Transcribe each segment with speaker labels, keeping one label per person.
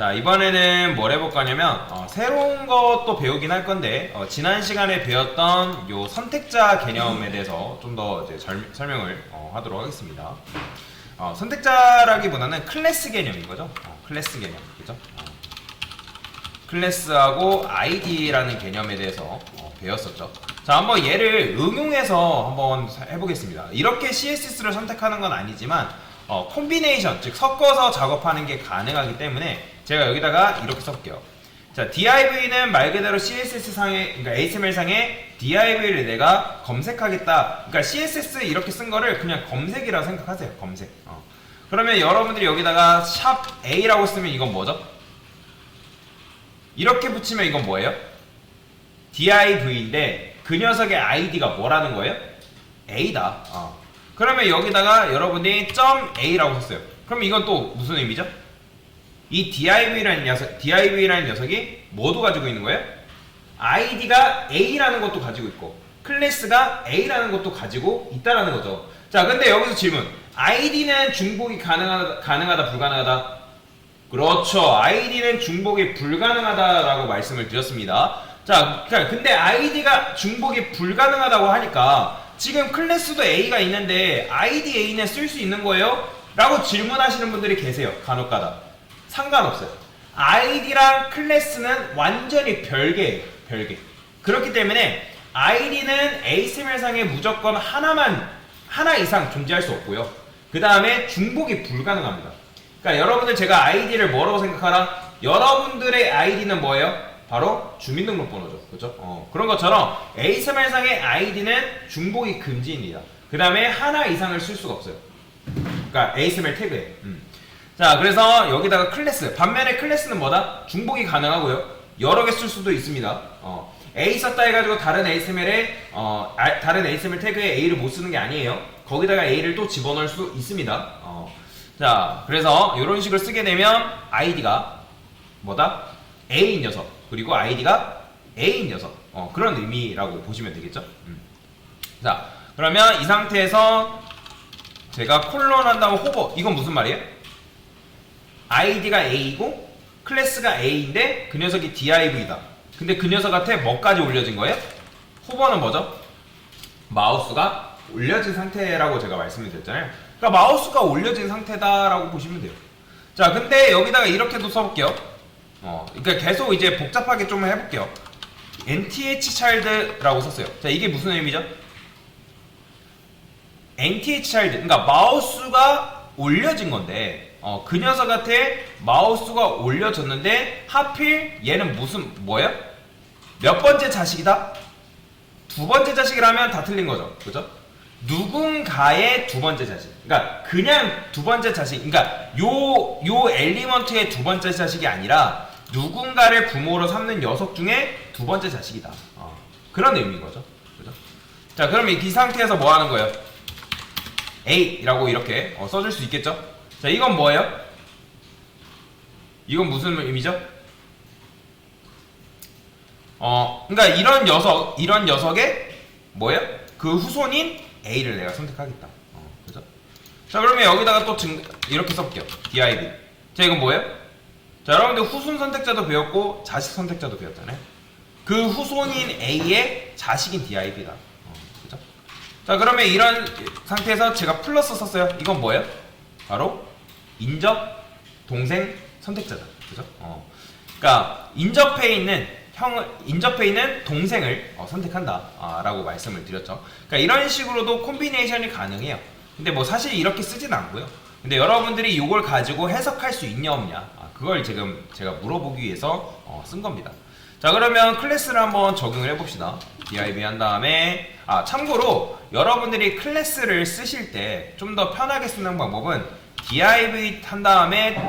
Speaker 1: 자, 이번에는 뭘 해볼 거냐면 새로운 것도 배우긴 할 건데 지난 시간에 배웠던 요 선택자 개념에 대해서 좀 더 설명을 하도록 하겠습니다. 선택자라기보다는 클래스 개념인 거죠. 클래스 개념, 그죠? 클래스하고 아이디라는 개념에 대해서 배웠었죠. 자, 한번 얘를 응용해서 한번 해보겠습니다. 이렇게 CSS를 선택하는 건 아니지만 콤비네이션, 즉 섞어서 작업하는 게 가능하기 때문에 제가 여기다가 이렇게 써볼게요. 자, div는 말 그대로 CSS 상에, 그러니까 HTML 상에 div를 내가 검색하겠다. 그러니까 CSS 이렇게 쓴 거를 그냥 검색이라고 생각하세요. 검색. 그러면 여러분들이 여기다가 샵 A라고 쓰면 이건 뭐죠? 이렇게 붙이면 이건 뭐예요? div인데 그 녀석의 id가 뭐라는 거예요? A다. 그러면 여기다가 여러분들이 .a라고 썼어요. 그럼 이건 또 무슨 의미죠? 이 div라는 녀석이 뭐도 가지고 있는 거예요? id가 a라는 것도 가지고 있고 클래스가 a라는 것도 가지고 있다라는 거죠. 자, 근데 여기서 질문. id는 중복이 가능하다, 불가능하다? 그렇죠. id는 중복이 불가능하다라고 말씀을 드렸습니다. 자, 근데 id가 중복이 불가능하다고 하니까 지금 클래스도 a가 있는데 id a는 쓸 수 있는 거예요? 라고 질문하시는 분들이 계세요. 간혹가다. 상관없어요. id랑 클래스는 완전히 별개예요. 별개. 그렇기 때문에 id는 HTML상에 무조건 하나 이상 존재할 수 없고요. 그 다음에 중복이 불가능합니다. 그러니까 여러분들 제가 id를 뭐라고 생각하라? 여러분들의 id는 뭐예요? 바로 주민등록번호죠. 그죠? 그런 것처럼 HTML상의 id는 중복이 금지입니다. 그 다음에 하나 이상을 쓸 수가 없어요. 그러니까 HTML 태그에. 자, 그래서 여기다가 클래스. 반면에 클래스는 뭐다? 중복이 가능하고요. 여러 개 쓸 수도 있습니다. A 썼다 해가지고 다른 HTML 태그에 A를 못 쓰는 게 아니에요. 거기다가 A를 또 집어넣을 수 있습니다. 자, 그래서 이런 식으로 쓰게 되면 id가 뭐다? A인 녀석. 그리고 id가 A인 녀석. 그런 의미라고 보시면 되겠죠. 자, 그러면 이 상태에서 제가 콜론 한 다음 호버. 이건 무슨 말이에요? id가 a이고 클래스가 a인데 그 녀석이 div이다. 근데 그 녀석한테 뭐까지 올려진 거예요? 호버는 뭐죠? 마우스가 올려진 상태라고 제가 말씀을 드렸잖아요. 그러니까 마우스가 올려진 상태다라고 보시면 돼요. 자, 근데 여기다가 이렇게도 써볼게요. 그러니까 계속 이제 복잡하게 좀 해볼게요. nthchild라고 썼어요. 자, 이게 무슨 의미죠? nthchild, 그러니까 마우스가 올려진 건데 그 녀석한테 마우스가 올려졌는데 하필 얘는 뭐예요? 몇 번째 자식이다? 두 번째 자식이라면 다 틀린 거죠. 그죠? 누군가의 두 번째 자식. 그러니까 그냥 두 번째 자식. 그러니까 요 엘리먼트의 두 번째 자식이 아니라 누군가를 부모로 삼는 녀석 중에 두 번째 자식이다. 그런 의미인 거죠. 그죠? 자, 그럼 이 상태에서 뭐 하는 거예요? A라고 이렇게 써줄 수 있겠죠? 자, 이건 뭐예요? 이건 무슨 의미죠? 그러니까 이런 녀석의 뭐예요? 그 후손인 A를 내가 선택하겠다. 그죠? 자, 그러면 여기다가 또 이렇게 써볼게요. div. 자, 이건 뭐예요? 자, 여러분들 후손 선택자도 배웠고 자식 선택자도 배웠잖아요. 그 후손인 A의 자식인 div다. 그죠? 자, 그러면 이런 상태에서 제가 플러스 썼어요. 이건 뭐예요? 바로 인접 동생 선택자다. 그죠? 그러니까 인접해 있는 동생을 선택한다. 라고 말씀을 드렸죠. 그러니까 이런 식으로도 콤비네이션이 가능해요. 근데 뭐 사실 이렇게 쓰진 않고요. 근데 여러분들이 이걸 가지고 해석할 수 있냐 없냐, 그걸 지금 제가 물어보기 위해서 쓴 겁니다. 자, 그러면 클래스를 한번 적용을 해봅시다. div 한 다음에 참고로 여러분들이 클래스를 쓰실 때 좀 더 편하게 쓰는 방법은 div 한 다음에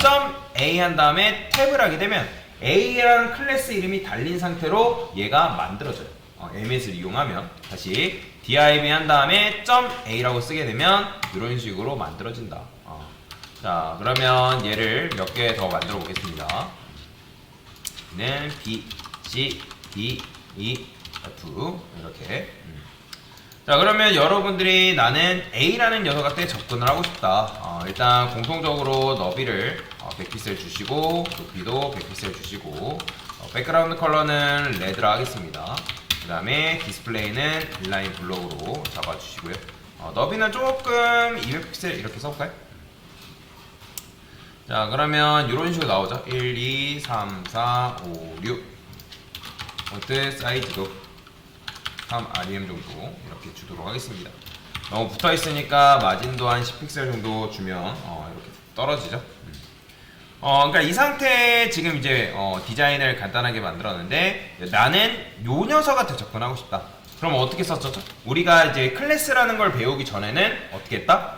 Speaker 1: .a 한 다음에 탭을 하게 되면 a라는 클래스 이름이 달린 상태로 얘가 만들어져요. ms를 이용하면 다시 div 한 다음에 .a라고 쓰게 되면 이런 식으로 만들어진다. 자, 그러면 얘를 몇 개 더 만들어 보겠습니다. 얘는 b, c, d, e, f 이렇게. 자, 그러면 여러분들이 나는 A라는 녀석한테 접근을 하고 싶다. 일단 공통적으로 너비를 100픽셀 주시고 높이도 100픽셀 주시고 백그라운드 컬러는 레드로 하겠습니다. 그 다음에 디스플레이는 인라인 블록으로 잡아주시고요. 너비는 조금 200픽셀 이렇게 써볼까요? 자, 그러면 이런 식으로 나오죠. 1, 2, 3, 4, 5, 6 폰트 사이즈도 3 REM 정도 이렇게 주도록 하겠습니다. 너무 붙어있으니까 마진도 한 10픽셀 정도 주면 이렇게 떨어지죠. 그러니까 이 상태에 지금 이제 디자인을 간단하게 만들었는데 나는 요 녀석한테 접근하고 싶다. 그럼 어떻게 썼죠? 우리가 이제 클래스라는 걸 배우기 전에는 어떻게 했다?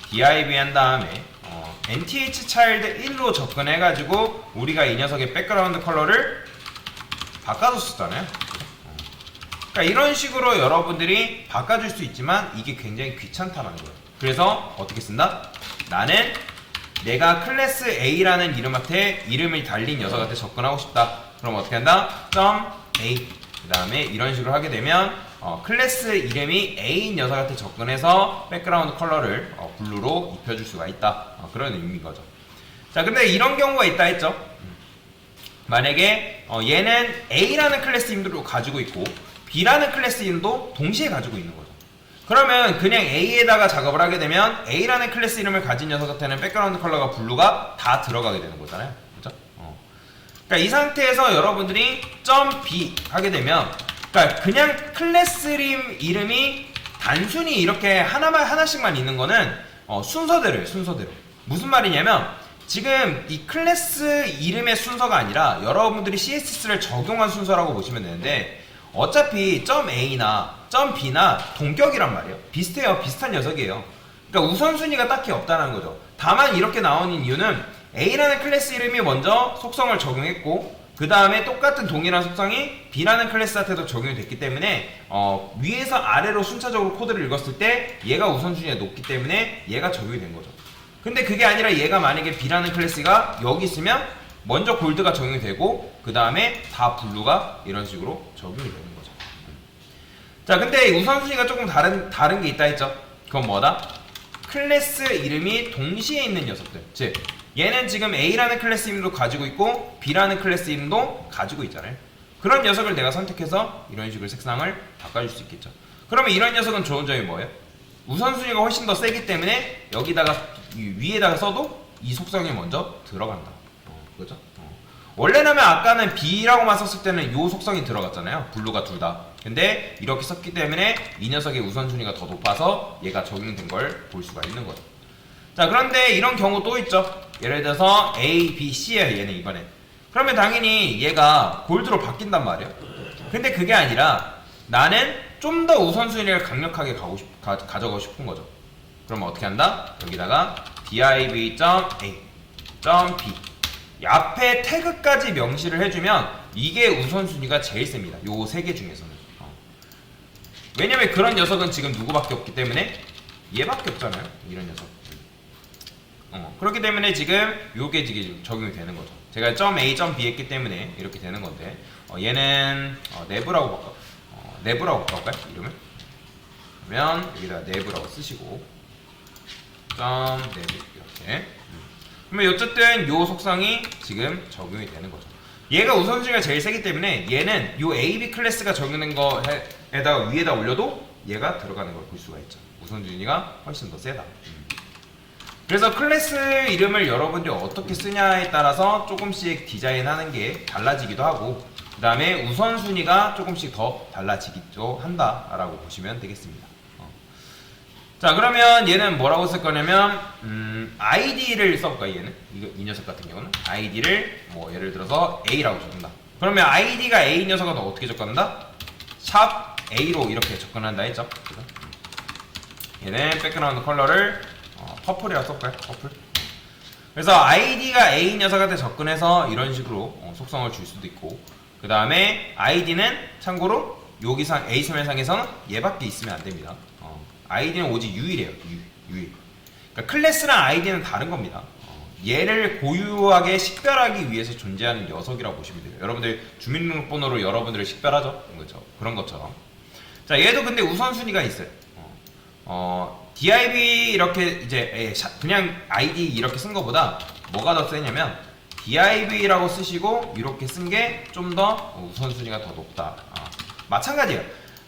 Speaker 1: div 한 다음에 nth child 1로 접근해가지고 우리가 이 녀석의 백그라운드 컬러를 바꿔줬었잖아요. 그러니까 이런 식으로 여러분들이 바꿔줄 수 있지만 이게 굉장히 귀찮다는 거예요. 그래서 어떻게 쓴다? 나는 내가 클래스 A라는 이름한테 이름을 달린 녀석한테 접근하고 싶다. 그럼 어떻게 한다? .a 그 다음에 이런 식으로 하게 되면 클래스 이름이 A인 녀석한테 접근해서 백그라운드 컬러를 블루로 입혀줄 수가 있다. 그런 의미인 거죠. 자, 근데 이런 경우가 있다 했죠. 만약에 얘는 A라는 클래스 이름도 가지고 있고 B라는 클래스 이름도 동시에 가지고 있는 거죠. 그러면 그냥 A에다가 작업을 하게 되면 A라는 클래스 이름을 가진 녀석한테는 백그라운드 컬러가 블루가 다 들어가게 되는 거잖아요. 그렇죠? 그러니까 이 상태에서 여러분들이 .b 하게 되면 그러니까 그냥 클래스 이름이 단순히 이렇게 하나씩만 있는 거는 순서대로예요. 순서대로. 무슨 말이냐면 지금 이 클래스 이름의 순서가 아니라 여러분들이 CSS를 적용한 순서라고 보시면 되는데 어차피 .a나 .b나 동격이란 말이에요. 비슷해요. 비슷한 녀석이에요. 그러니까 우선순위가 딱히 없다는 거죠. 다만 이렇게 나오는 이유는 A라는 클래스 이름이 먼저 속성을 적용했고 그 다음에 똑같은 동일한 속성이 B라는 클래스한테도 적용이 됐기 때문에 위에서 아래로 순차적으로 코드를 읽었을 때 얘가 우선순위가 높기 때문에 얘가 적용이 된 거죠. 근데 그게 아니라 얘가 만약에 B라는 클래스가 여기 있으면 먼저 골드가 적용이 되고 그 다음에 다 블루가 이런 식으로 적용이 되는 거죠. 자, 근데 우선순위가 조금 다른 게 있다 했죠. 그건 뭐다? 클래스 이름이 동시에 있는 녀석들. 즉 얘는 지금 A라는 클래스 이름도 가지고 있고 B라는 클래스 이름도 가지고 있잖아요. 그런 녀석을 내가 선택해서 이런 식으로 색상을 바꿔줄 수 있겠죠. 그러면 이런 녀석은 좋은 점이 뭐예요? 우선순위가 훨씬 더 세기 때문에 여기다가 위에다가 써도 이 속성이 먼저 들어간다. 그죠? 원래라면 아까는 B라고만 썼을 때는 이 속성이 들어갔잖아요. 블루가 둘 다. 근데 이렇게 썼기 때문에 이 녀석의 우선순위가 더 높아서 얘가 적용된 걸 볼 수가 있는 거죠. 자, 그런데 이런 경우 또 있죠. 예를 들어서 A, B, C예요. 얘는 이번에. 그러면 당연히 얘가 골드로 바뀐단 말이에요. 근데 그게 아니라 나는 좀 더 우선순위를 강력하게 가져가고 싶은 거죠. 그러면 어떻게 한다? 여기다가 div.a.b 이 앞에 태그까지 명시를 해주면 이게 우선순위가 제일 셉니다. 요 세 개 중에서는. 왜냐면 그런 녀석은 지금 누구밖에 없기 때문에 얘밖에 없잖아요. 이런 녀석. 그렇기 때문에 지금 요게 지금 적용이 되는 거죠. 제가 .a, .b 했기 때문에 이렇게 되는 건데 얘는 내부라고 바꿔볼까요? 이름을? 그러면 여기다 내부라고 쓰시고 .내부 이렇게 그러면 어쨌든 요 속성이 지금 적용이 되는 거죠. 얘가 우선순위가 제일 세기 때문에 얘는 요 AB 클래스가 적용된 거에다가 위에다 올려도 얘가 들어가는 걸 볼 수가 있죠. 우선순위가 훨씬 더 세다. 그래서 클래스 이름을 여러분들이 어떻게 쓰냐에 따라서 조금씩 디자인하는 게 달라지기도 하고 그 다음에 우선순위가 조금씩 더 달라지기도 한다라고 보시면 되겠습니다. 자, 그러면 얘는 뭐라고 쓸 거냐면 id를 써볼까요? 얘는 이 녀석 같은 경우는 id를 뭐 예를 들어서 a라고 적는다. 그러면 id가 a 녀석은 어떻게 접근한다? 샵 a로 이렇게 접근한다 했죠. 얘는 백그라운드 컬러를 퍼플이라고 써볼까요? 퍼플. 그래서 id가 a 녀석한테 접근해서 이런 식으로 속성을 줄 수도 있고 그 다음에 id는 참고로 여기상 A3상에서는 얘밖에 있으면 안 됩니다. id는 오직 유일해요. 유일. 그러니까 클래스랑 id는 다른 겁니다. 얘를 고유하게 식별하기 위해서 존재하는 녀석이라고 보시면 돼요. 여러분들 주민등록번호로 여러분들을 식별하죠? 그렇죠? 그런 것처럼. 자, 얘도 근데 우선순위가 있어요. div 이렇게 이제 그냥 id 이렇게 쓴 거보다 뭐가 더 세냐면 div라고 쓰시고 이렇게 쓴 게 좀 더 우선순위가 더 높다. 마찬가지예요.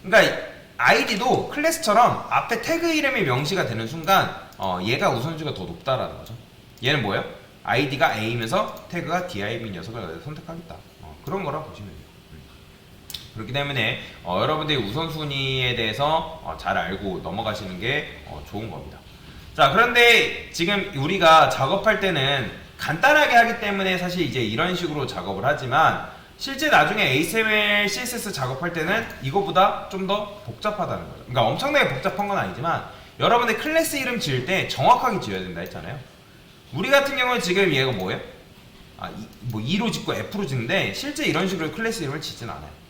Speaker 1: 그러니까 id도 클래스처럼 앞에 태그 이름이 명시가 되는 순간 얘가 우선순위가 더 높다라는 거죠. 얘는 뭐예요? id가 a이면서 태그가 div인 녀석을 선택하겠다. 그런 거라 보시면 돼요. 그렇기 때문에 여러분들이 우선순위에 대해서 잘 알고 넘어가시는 게 좋은 겁니다. 자, 그런데 지금 우리가 작업할 때는 간단하게 하기 때문에 사실 이제 이런 식으로 작업을 하지만 실제 나중에 HTML, CSS 작업할 때는 이거보다 좀 더 복잡하다는 거죠. 그러니까 엄청나게 복잡한 건 아니지만 여러분들 클래스 이름 지을 때 정확하게 지어야 된다 했잖아요. 우리 같은 경우는 지금 얘가 뭐예요? 뭐 E로 짓고 F로 짓는데 실제 이런 식으로 클래스 이름을 짓진 않아요.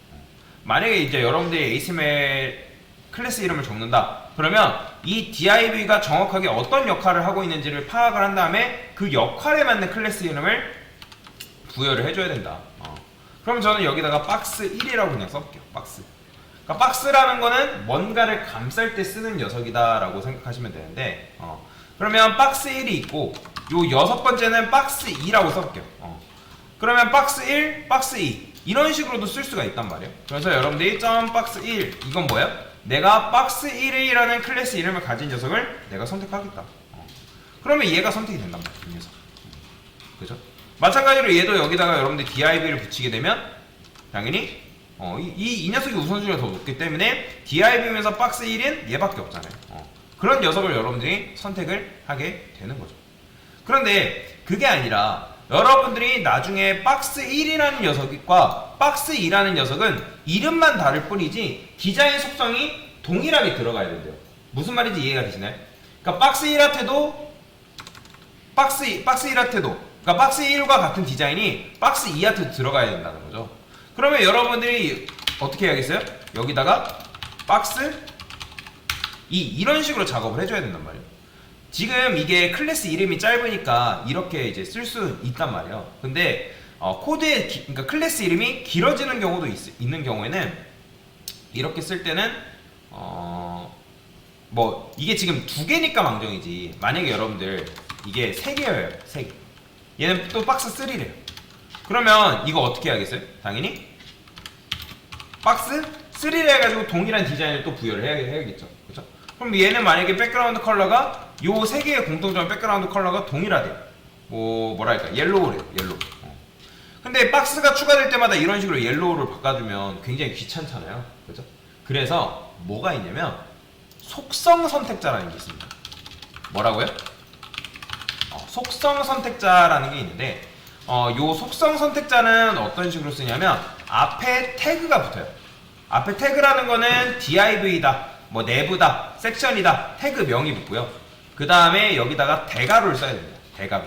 Speaker 1: 만약에 이제 여러분들이 HTML 클래스 이름을 적는다. 그러면 이 div가 정확하게 어떤 역할을 하고 있는지를 파악을 한 다음에 그 역할에 맞는 클래스 이름을 부여를 해줘야 된다. 그럼 저는 여기다가 박스 1이라고 그냥 써볼게요. 박스. 그러니까 박스라는 거는 뭔가를 감쌀 때 쓰는 녀석이다 라고 생각하시면 되는데 그러면 박스 1이 있고 요 여섯 번째는 박스 2라고 써볼게요. 그러면 박스 1, 박스 2 이런 식으로도 쓸 수가 있단 말이에요. 그래서 여러분들이 박스 1 이건 뭐예요? 내가 박스 1이라는 클래스 이름을 가진 녀석을 내가 선택하겠다. 그러면 얘가 선택이 된단 말이에요. 이 녀석. 그죠? 마찬가지로 얘도 여기다가 여러분들이 div를 붙이게 되면 당연히 이 녀석이 우선순위가 더 높기 때문에 div면서 박스 1인 얘밖에 없잖아요. 그런 녀석을 여러분들이 선택을 하게 되는 거죠. 그런데 그게 아니라 여러분들이 나중에 박스 1이라는 녀석과 박스 2라는 녀석은 이름만 다를 뿐이지 디자인 속성이 동일하게 들어가야 된대요. 무슨 말인지 이해가 되시나요? 그러니까 박스 1한테도 박스 1한테도 그러니까 박스 1과 같은 디자인이 박스 2한테도 들어가야 된다는 거죠. 그러면 여러분들이 어떻게 해야겠어요? 여기다가 박스 2 이런 식으로 작업을 해줘야 된단 말이에요. 지금 이게 클래스 이름이 짧으니까 이렇게 이제 쓸 수 있단 말이에요. 근데 코드의 그러니까 클래스 이름이 길어지는 경우도 있는 경우에는 이렇게 쓸 때는 뭐 이게 지금 2개니까 망정이지. 만약에 여러분들 이게 3개예요. 3개. 얘는 또 박스 3래요. 그러면 이거 어떻게 해야겠어요? 당연히 박스 3를 해가지고 동일한 디자인을 또 부여를 해야겠죠. 그렇죠? 그럼 얘는 만약에 백그라운드 컬러가 요 3개의 공통점 백그라운드 컬러가 동일하대요. 뭐랄까 옐로우래요. 옐로우. 근데 박스가 추가될 때마다 이런 식으로 옐로우를 바꿔주면 굉장히 귀찮잖아요. 그죠? 그래서 뭐가 있냐면 속성 선택자라는 게 있습니다. 뭐라고요? 속성 선택자라는 게 있는데 요 속성 선택자는 어떤 식으로 쓰냐면 앞에 태그가 붙어요. 앞에 태그라는 거는 div다, 뭐 내부다, 섹션이다, 태그 명이 붙고요. 그 다음에 여기다가 대괄호를 써야 됩니다. 대괄호.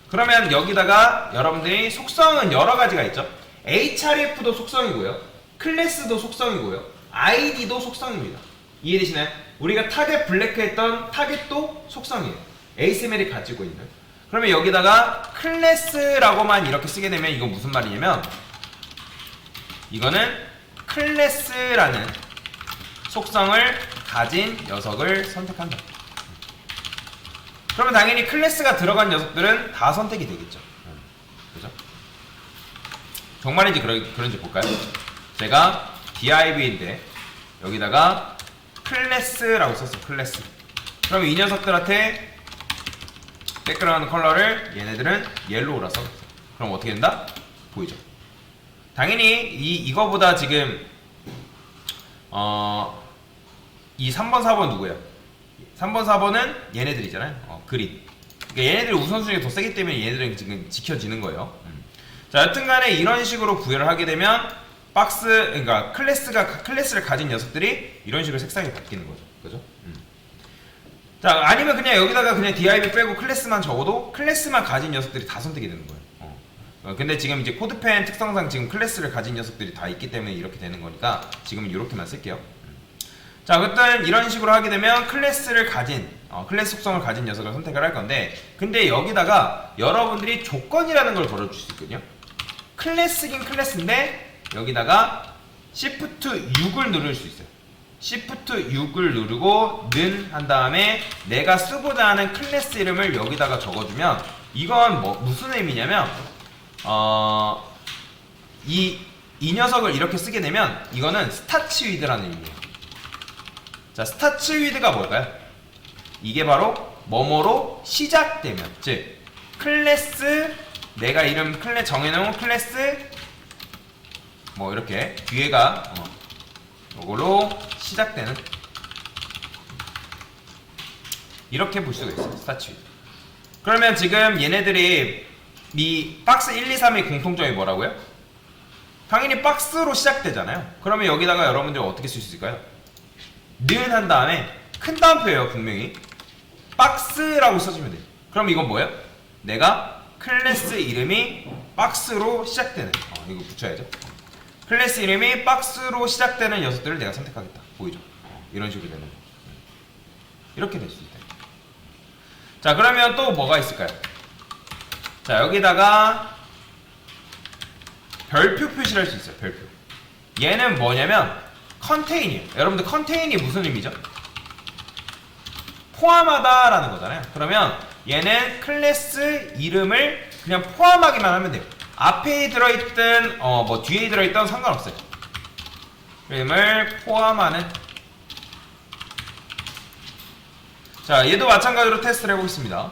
Speaker 1: 그러면 여기다가 여러분들이 속성은 여러 가지가 있죠. href도 속성이고요. 클래스도 속성이고요. id도 속성입니다. 이해되시나요? 우리가 타겟 블랙 했던 타겟도 속성이에요. HTML이 가지고 있는. 그러면 여기다가 클래스라고만 이렇게 쓰게 되면 이건 무슨 말이냐면 이거는 클래스라는 속성을 가진 녀석을 선택한다. 그러면 당연히 클래스가 들어간 녀석들은 다 선택이 되겠죠. 그죠? 정말인지 그런지 볼까요? 제가 div인데 여기다가 클래스라고 썼어요. 클래스. 그럼 이 녀석들한테 백그라운드 컬러를 얘네들은 옐로우라 써봤어요. 그럼 어떻게 된다? 보이죠? 당연히 이거보다 지금 이 3번, 4번 누구예요? 3번, 4번은 얘네들이잖아요. 그린. 그러니까 얘네들이 우선순위가 더 세기 때문에 얘네들은 지금 지켜지는 거예요. 자, 여튼간에 이런 식으로 구별을 하게 되면 박스, 그러니까 클래스를 가진 녀석들이 이런 식으로 색상이 바뀌는 거죠. 그죠? 자, 아니면 그냥 여기다가 그냥 div 빼고 클래스만 적어도 클래스만 가진 녀석들이 다 선택이 되는 거예요. 근데 지금 이제 코드펜 특성상 지금 클래스를 가진 녀석들이 다 있기 때문에 이렇게 되는 거니까 지금은 이렇게만 쓸게요. 자, 그땐 이런 식으로 하게 되면 클래스를 가진 클래스 속성을 가진 녀석을 선택을 할 건데, 근데 여기다가 여러분들이 조건이라는 걸 걸어줄 수 있거든요. 클래스긴 클래스인데 여기다가 Shift 6을 누를 수 있어요. Shift 6을 누르고 는 한 다음에 내가 쓰고자 하는 클래스 이름을 여기다가 적어주면 이건 뭐 무슨 의미냐면 이 녀석을 이렇게 쓰게 되면 이거는 스타트 위드라는 의미예요. 자, 스타트 위드가 뭘까요? 이게 바로 뭐뭐로 시작되면, 즉 클래스 내가 이름 정해놓은 클래스 뭐 이렇게 뒤에가 이걸로 시작되는, 이렇게 볼 수가 있어요. 스타트 위드. 그러면 지금 얘네들이 이 박스 1, 2, 3의 공통점이 뭐라고요? 당연히 박스로 시작되잖아요. 그러면 여기다가 여러분들 어떻게 쓸 수 있을까요? 는 한 다음에 큰 따옴표예요. 분명히 박스라고 써주면 돼요. 그럼 이건 뭐예요? 내가 클래스 이름이 박스로 시작되는, 이거 붙여야죠. 클래스 이름이 박스로 시작되는 녀석들을 내가 선택하겠다. 보이죠? 이런 식으로 되는 거. 이렇게 될 수 있다. 자, 그러면 또 뭐가 있을까요? 자, 여기다가 별표 표시를 할 수 있어요. 별표. 얘는 뭐냐면 컨테인이에요. 여러분들 컨테인이 무슨 의미죠? 포함하다 라는 거잖아요. 그러면 얘는 클래스 이름을 그냥 포함하기만 하면 돼요. 앞에 들어있든 뭐 뒤에 들어있든 상관없어요. 이름을 포함하는. 자, 얘도 마찬가지로 테스트를 해보겠습니다.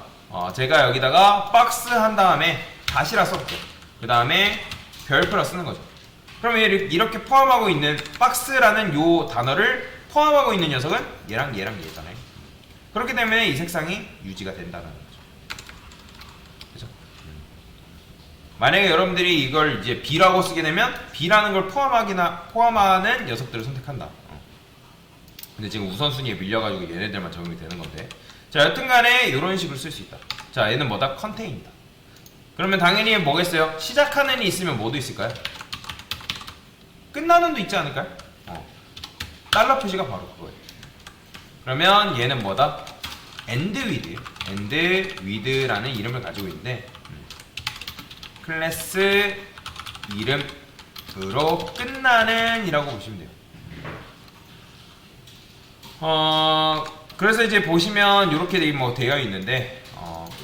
Speaker 1: 제가 여기다가 박스 한 다음에 다시라 써볼게요. 그 다음에 별표라 쓰는 거죠. 그러면 이렇게 포함하고 있는 박스라는 요 단어를 포함하고 있는 녀석은 얘랑 얘잖아요. 그렇기 때문에 이 색상이 유지가 된다는 거죠. 그죠? 만약에 여러분들이 이걸 이제 B라고 쓰게 되면 B라는 걸 포함하는 녀석들을 선택한다. 근데 지금 우선순위에 밀려가지고 얘네들만 적용이 되는 건데, 자, 여튼간에 이런 식으로 쓸 수 있다. 자, 얘는 뭐다? 컨테인이다. 그러면 당연히 뭐겠어요? 시작하는 이 있으면 뭐도 있을까요? 끝나는도 있지 않을까요? 달러 표시가 바로 그거예요. 그러면 얘는 뭐다? end with, end with라는 이름을 가지고 있는데, 클래스 이름으로 끝나는 이라고 보시면 돼요. 그래서 이제 보시면 이렇게 뭐 되어 있는데,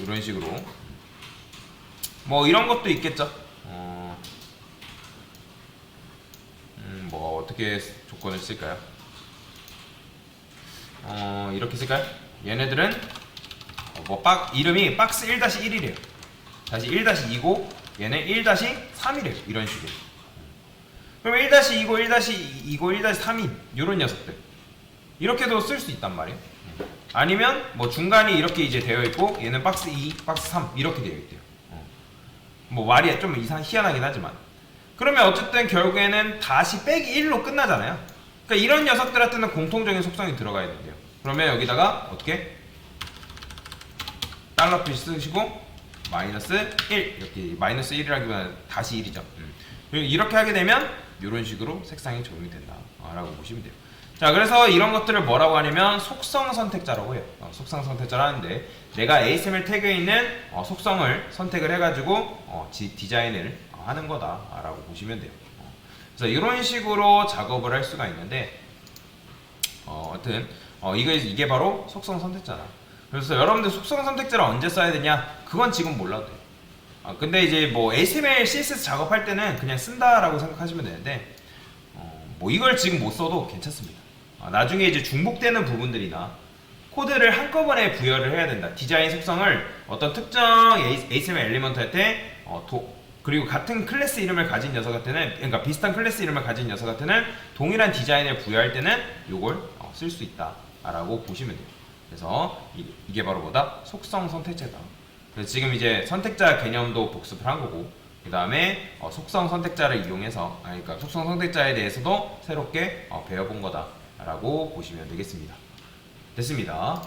Speaker 1: 이런 식으로 뭐 이런 것도 있겠죠. 뭐 어떻게 조건을 쓸까요? 이렇게 쓸까요? 얘네들은 이름이 박스 1-1이래요. 다시 1-2고 얘는 1-3이래요. 이런 식으로. 그럼 1-2고 1-2고 1-3인 이런 녀석들 이렇게도 쓸 수 있단 말이에요. 아니면 뭐 중간이 이렇게 이제 되어 있고 얘는 박스 2, 박스 3 이렇게 되어 있대요. 뭐 말이 좀 희한하긴 하지만, 그러면 어쨌든 결국에는 다시 빼기 1로 끝나잖아요. 그러니까 이런 녀석들한테는 공통적인 속성이 들어가야 된대요. 그러면 여기다가 어떻게? 달러 표시 쓰시고 마이너스 1 이렇게, 마이너스 1이라기보다는 다시 1이죠. 이렇게 하게 되면 이런 식으로 색상이 적용이 된다 라고 보시면 돼요. 자, 그래서 이런 것들을 뭐라고 하냐면 속성 선택자라고 해요. 속성 선택자를 하는데 내가 ASML 태그에 있는 속성을 선택을 해가지고 디자인을 하는 거다 라고 보시면 돼요. 그래서 이런 식으로 작업을 할 수가 있는데, 하여튼 이게 바로 속성 선택자다. 그래서 여러분들 속성 선택자를 언제 써야 되냐, 그건 지금 몰라도 돼요. 근데 이제 뭐 HTML, CSS 작업할 때는 그냥 쓴다라고 생각하시면 되는데, 뭐 이걸 지금 못 써도 괜찮습니다. 나중에 이제 중복되는 부분들이나 코드를 한꺼번에 부여를 해야 된다. 디자인 속성을 어떤 특정 HTML 엘리먼트한테 그리고 같은 클래스 이름을 가진 녀석한테는, 그러니까 비슷한 클래스 이름을 가진 녀석한테는 동일한 디자인을 부여할 때는 이걸 쓸 수 있다라고 보시면 돼요. 그래서 이게 바로 뭐다? 속성 선택자다. 그래서 지금 이제 선택자 개념도 복습을 한 거고, 그 다음에 속성 선택자를 이용해서, 그러니까 속성 선택자에 대해서도 새롭게 배워본 거다라고 보시면 되겠습니다. 됐습니다.